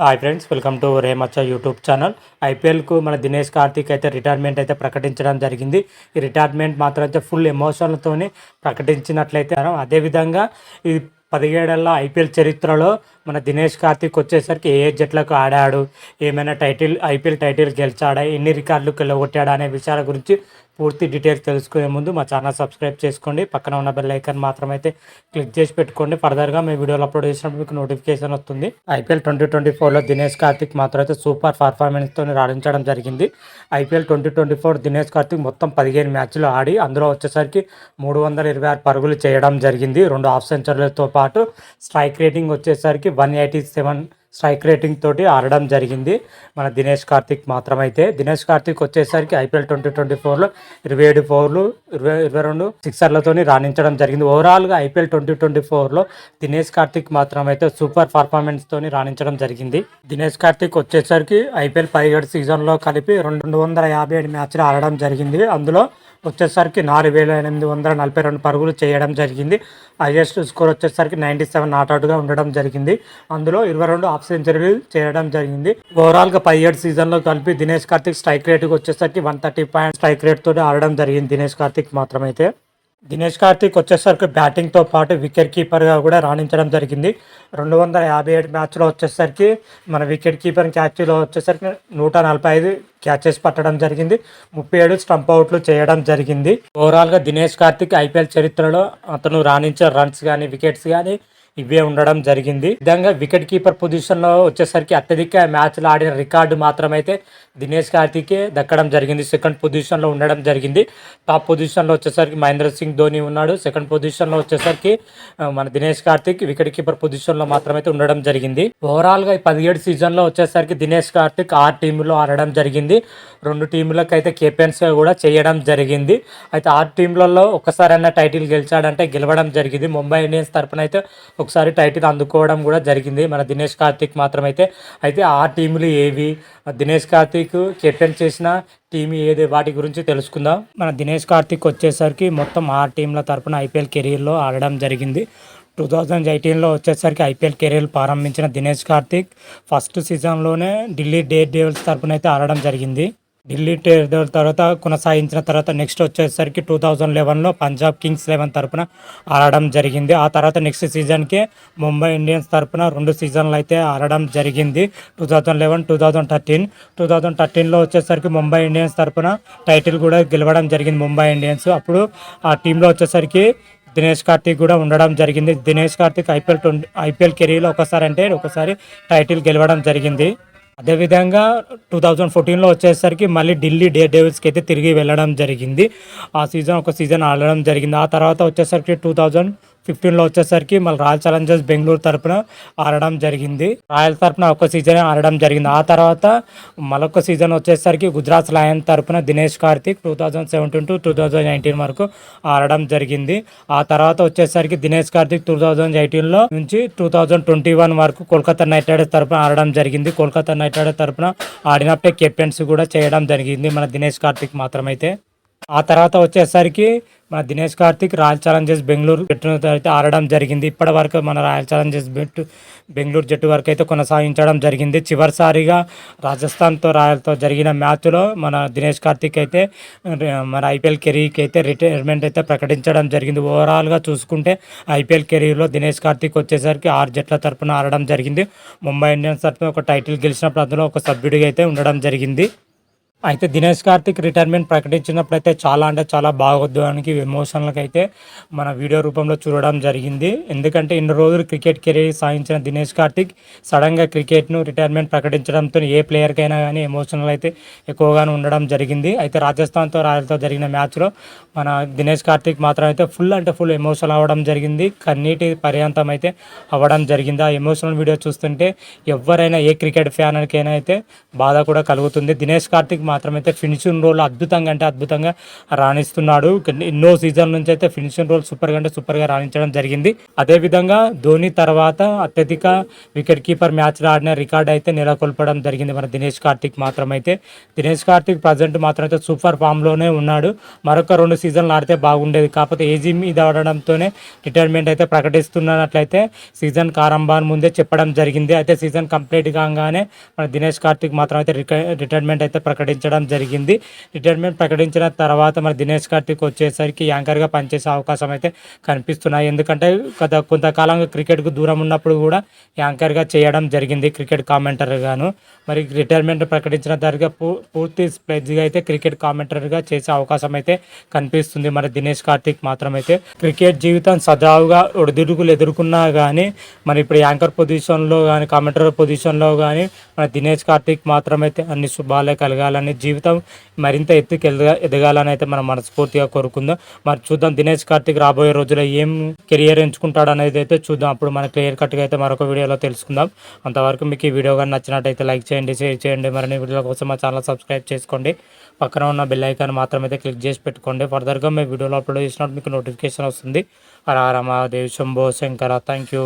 Hi friends, welcome to Remaccha YouTube channel. ఐపీఎల్కు మన దినేష్ కార్తిక్ అయితే రిటైర్మెంట్ అయితే ప్రకటించడం జరిగింది. ఈ రిటైర్మెంట్ మాత్రం అయితే ఫుల్ ఎమోషన్లతోని ప్రకటించినట్లయితే అదేవిధంగా ఈ 17 ఏళ్ల ఐపీఎల్ చరిత్రలో మన దినేష్ కార్తిక్ వచ్చేసరికి ఏ జట్లకు ఆడాడు, ఏమైనా ఐపీఎల్ టైటిల్ గెలిచాడా, ఎన్ని రికార్డులు కొట్టాడా అనే విషయాల గురించి పూర్తి డీటెయిల్స్ తెలుసుకునే ముందు మా ఛానల్ సబ్స్క్రైబ్ చేసుకోండి. పక్కన ఉన్న బెల్ ఐకాన్ మాత్రం అయితే క్లిక్ చేసి పెట్టుకోండి. ఫర్దర్గా మేము వీడియోలు అప్లోడ్ చేసినప్పుడు మీకు నోటిఫికేషన్ వస్తుంది. ఐపీఎల్ 2024లో దినేష్ కార్తిక్ మాత్రం అయితే సూపర్ పర్ఫార్మెన్స్తో రాణించడం జరిగింది. ఐపీఎల్ 2024 దినేష్ కార్తిక్ మొత్తం 15 మ్యాచ్లు ఆడి అందులో వచ్చేసరికి 326 పరుగులు చేయడం జరిగింది. 2 హాఫ్ సెంచరీలతో పాటు స్ట్రైక్ రేటింగ్ వచ్చేసరికి 187 స్ట్రైక్ రేటింగ్ తోటి ఆడడం జరిగింది మన దినేష్ కార్తిక్ మాత్రమైతే. దినేష్ కార్తిక్ వచ్చేసరికి ఐపీఎల్ 2024లో 27 ఫోర్లు 22 సిక్సర్లతోని రాణించడం జరిగింది. ఓవరాల్గా ఐపీఎల్ 2024లో దినేష్ కార్తిక్ మాత్రమైతే సూపర్ పర్ఫార్మెన్స్తోని రాణించడం జరిగింది. దినేష్ కార్తిక్ వచ్చేసరికి ఐపీఎల్ 17 సీజన్లో కలిపి 257 మ్యాచ్లు ఆడడం జరిగింది. అందులో వచ్చేసరికి 4842 పరుగులు చేయడం జరిగింది. హైయెస్ట్ స్కోర్ వచ్చేసరికి 97 నాట్అవుట్గా ఉండడం జరిగింది. అందులో 22 హాఫ్ సెంచరీలు చేయడం జరిగింది. ఓవరాల్గా 17 సీజన్లో కలిపి దినేష్ కార్తిక్ స్ట్రైక్ రేట్కి వచ్చేసరికి 130 పాయింట్ స్ట్రైక్ రేట్ తోటి ఆడడం జరిగింది దినేష్ కార్తిక్ మాత్రమైతే. దినేష్ కార్తిక్ వచ్చేసరికి బ్యాటింగ్తో పాటు వికెట్ కీపర్గా కూడా రాణించడం జరిగింది. 257 మ్యాచ్లో వచ్చేసరికి మన వికెట్ కీపర్ క్యాచ్లో వచ్చేసరికి 145 క్యాచెస్ పట్టడం జరిగింది. 37 స్టంప్ అవుట్లు చేయడం జరిగింది. ఓవరాల్గా దినేష్ కార్తిక్ ఐపీఎల్ చరిత్రలో అతను రాణించే రన్స్ కానీ వికెట్స్ కానీ ఇవే ఉండడం జరిగింది. విధంగా వికెట్ కీపర్ పొజిషన్లో వచ్చేసరికి అత్యధిక మ్యాచ్లు ఆడిన రికార్డు మాత్రమైతే దినేష్ కార్తికే దక్కడం జరిగింది. సెకండ్ పొజిషన్లో ఉండడం జరిగింది. టాప్ పొజిషన్లో వచ్చేసరికి మహేంద్ర సింగ్ ధోని ఉన్నాడు. సెకండ్ పొజిషన్లో వచ్చేసరికి మన దినేష్ కార్తిక్ వికెట్ కీపర్ పొజిషన్లో మాత్రమైతే ఉండడం జరిగింది. ఓవరాల్గా ఈ 17 సీజన్లో వచ్చేసరికి దినేష్ కార్తిక్ 6 టీంలో ఆడడం జరిగింది. 2 టీంలకు అయితే కెప్టెన్స్గా కూడా చేయడం జరిగింది. అయితే 6 టీంలలో ఒక్కసారైనా టైటిల్ గెలిచాడంటే గెలవడం జరిగింది. ముంబై ఇండియన్స్ తరపున అయితే ఒకసారి టైటిల్ అందుకోవడం కూడా జరిగింది మన దినేష్ కార్తిక్ మాత్రమైతే. అయితే ఆ టీములు ఏవి, దినేష్ కార్తిక్ కెప్టెన్ చేసిన టీం ఏది, వాటి గురించి తెలుసుకుందాం. మన దినేష్ కార్తిక్ వచ్చేసరికి మొత్తం 6 టీంల తరపున ఐపీఎల్ కెరీర్లో ఆడడం జరిగింది. 2018లో వచ్చేసరికి ఐపీఎల్ కెరీర్ ప్రారంభించిన దినేష్ కార్తిక్ ఫస్ట్ సీజన్లోనే ఢిల్లీ డేర్ డెవిల్స్ తరపున అయితే ఆడడం జరిగింది. ఢిల్లీ డేర్ డెవిల్స్ తర్వాత కొనసాగించిన తర్వాత నెక్స్ట్ వచ్చేసరికి 2011లో పంజాబ్ కింగ్స్ 11 తరపున ఆడడం జరిగింది. ఆ తర్వాత నెక్స్ట్ సీజన్కి ముంబై ఇండియన్స్ తరపున 2 సీజన్లు అయితే ఆడడం జరిగింది. 2011, 2013. 2013లో వచ్చేసరికి ముంబై ఇండియన్స్ తరపున టైటిల్ కూడా గెలవడం జరిగింది ముంబై ఇండియన్స్. అప్పుడు ఆ టీంలో వచ్చేసరికి దినేష్ కార్తిక్ కూడా ఉండడం జరిగింది. దినేష్ కార్తిక్ ఐపీఎల్ కెరీర్లో ఒకసారి టైటిల్ గెలవడం జరిగింది. అదేవిధంగా 2014లో వచ్చేసరికి మళ్ళీ ఢిల్లీ డేర్ డెవిల్స్కి అయితే తిరిగి వెళ్ళడం జరిగింది. ఆ సీజన్ ఒక సీజన్ ఆడడం జరిగింది. ఆ తర్వాత వచ్చేసరికి 2015లో వచ్చేసరికి మళ్ళీ రాయల్ ఛాలెంజర్స్ బెంగళూరు తరపున ఆడడం జరిగింది. రాయల్ తరపున ఒక సీజన్ ఆడడం జరిగింది. ఆ తర్వాత మరొక సీజన్ వచ్చేసరికి గుజరాత్ లయన్స్ తరపున దినేష్ కార్తిక్ 2017 to 2019 వరకు ఆడడం జరిగింది. ఆ తర్వాత వచ్చేసరికి దినేష్ కార్తిక్ 2018లో నుంచి 2021 వరకు కోల్కతా నైట్ రైడర్స్ తరపున ఆడడం జరిగింది. కోల్కతా నైట్ రైడర్స్ తరపున ఆడినప్పుడే కెప్టెన్సీ కూడా చేయడం జరిగింది మన దినేష్ కార్తిక్ మాత్రమైతే. ఆ తర్వాత వచ్చేసరికి మన దినేష్ కార్తిక్ రాయల్ ఛాలెంజర్స్ బెంగళూరు జట్టు అయితే ఆడడం జరిగింది. ఇప్పటి వరకు మన రాయల్ ఛాలెంజర్స్ బెంగళూరు జట్టు వరకు అయితే కొనసాగించడం జరిగింది. చివరిసారిగా రాయల్తో జరిగిన మ్యాచ్లో మన దినేష్ కార్తిక్ అయితే మన ఐపీఎల్ కెరీర్కి అయితే రిటైర్మెంట్ అయితే ప్రకటించడం జరిగింది. ఓవరాల్గా చూసుకుంటే ఐపీఎల్ కెరీర్లో దినేష్ కార్తిక్ వచ్చేసరికి 6 జట్ల తరపున ఆడడం జరిగింది. ముంబై ఇండియన్స్ తరపున ఒక టైటిల్ గెలిచినప్పుడు అందులో ఒక సభ్యుడిగా అయితే ఉండడం జరిగింది. అయితే దినేష్ కార్తిక్ రిటైర్మెంట్ ప్రకటించినప్పుడు అయితే చాలా బాగోద్దానికి ఎమోషనల్కి అయితే మన వీడియో రూపంలో చూడడం జరిగింది. ఎందుకంటే ఇన్ని రోజులు క్రికెట్ కెరీర్ సాధించిన దినేష్ కార్తిక్ సడన్గా క్రికెట్ను రిటైర్మెంట్ ప్రకటించడంతో ఏ ప్లేయర్కైనా కానీ ఎమోషనల్ అయితే ఎక్కువగానే ఉండడం జరిగింది. అయితే రాయల్తో జరిగిన మ్యాచ్లో మన దినేష్ కార్తిక్ మాత్రం అయితే ఫుల్ ఎమోషనల్ అవ్వడం జరిగింది. కన్నీటి పర్యంతం అయితే అవ్వడం జరిగింది. ఆ ఎమోషనల్ వీడియో చూస్తుంటే ఎవరైనా ఏ క్రికెట్ ఫ్యాన్కైనా అయితే బాధ కూడా కలుగుతుంది. దినేష్ కార్తిక్ మాత్రమైతే ఫినిషింగ్ రోల్ అద్భుతంగా అంటే అద్భుతంగా రాణిస్తున్నాడు. ఎన్నో సీజన్ నుంచి అయితే ఫినిషింగ్ రోల్ సూపర్గా అంటే సూపర్గా రాణించడం జరిగింది. అదేవిధంగా ధోని తర్వాత అత్యధిక వికెట్ కీపర్ మ్యాచ్లో ఆడిన రికార్డ్ అయితే నెలకొల్పడం జరిగింది మన దినేష్ కార్తిక్ మాత్రమైతే. దినేష్ కార్తిక్ ప్రజెంట్ మాత్రం అయితే సూపర్ ఫామ్లోనే ఉన్నాడు. మరొక 2 సీజన్లు ఆడితే బాగుండేది. కాకపోతే ఏజీ మీద ఆడడంతోనే రిటైర్మెంట్ అయితే ప్రకటిస్తున్నట్లయితే సీజన్ ఆరంభానికి ముందే చెప్పడం జరిగింది. అయితే సీజన్ కంప్లీట్ కాగానే మన దినేష్ కార్తిక్ మాత్రం అయితే రిటైర్మెంట్ అయితే ప్రకటించడం జరిగింది. రిటైర్మెంట్ ప్రకటించిన తర్వాత మన దినేష్ కార్తిక్ వచ్చేసరికి యాంకర్గా పనిచేసే అవకాశం అయితే కనిపిస్తున్నాయి. ఎందుకంటే కొంతకాలంగా క్రికెట్కు దూరం ఉన్నప్పుడు కూడా యాంకర్గా చేయడం జరిగింది, క్రికెట్ కామెంటర్గాను. మరి రిటైర్మెంట్ ప్రకటించిన తర్వాత పూర్తి స్ప్లెడ్జ్గా అయితే క్రికెట్ కామెంటర్గా చేసే అవకాశం అయితే కనిపిస్తుంది మరి దినేష్ కార్తిక్ మాత్రం అయితే. క్రికెట్ జీవితం సజావుగా ఒడిదుడుకులు ఎదుర్కొన్నా కానీ మరి ఇప్పుడు యాంకర్ పొజిషన్లో కానీ కామెంటర్ పొజిషన్లో కానీ మన దినేష్ కార్తిక్ మాత్రం అయితే అన్ని శుభాలే కలగాలని, జీవితం మరింత ఎత్తుకు ఎదగాలని అయితే మనం మనస్ఫూర్తిగా కోరుకుందాం. మరి చూద్దాం దినేష్ కార్తిక్ రాబోయే రోజుల్లో ఏం కెరియర్ ఎంచుకుంటాడు అనేది అయితే చూద్దాం. అప్పుడు మన క్లియర్ కట్గా అయితే మరొక వీడియోలో తెలుసుకుందాం. అంతవరకు మీకు ఈ వీడియో కానీ నచ్చినట్టయితే లైక్ చేయండి, షేర్ చేయండి. మరిన్ని వీడియోల కోసం మా ఛానల్ సబ్స్క్రైబ్ చేసుకోండి. పక్కన ఉన్న బెల్ ఐకాన్ మాత్రమైతే క్లిక్ చేసి పెట్టుకోండి. ఫర్దర్గా మేము వీడియోలో అప్లోడ్ చేసినప్పుడు మీకు నోటిఫికేషన్ వస్తుంది. హర హర మహాదేవ్, శంభో శంకర. Thank you.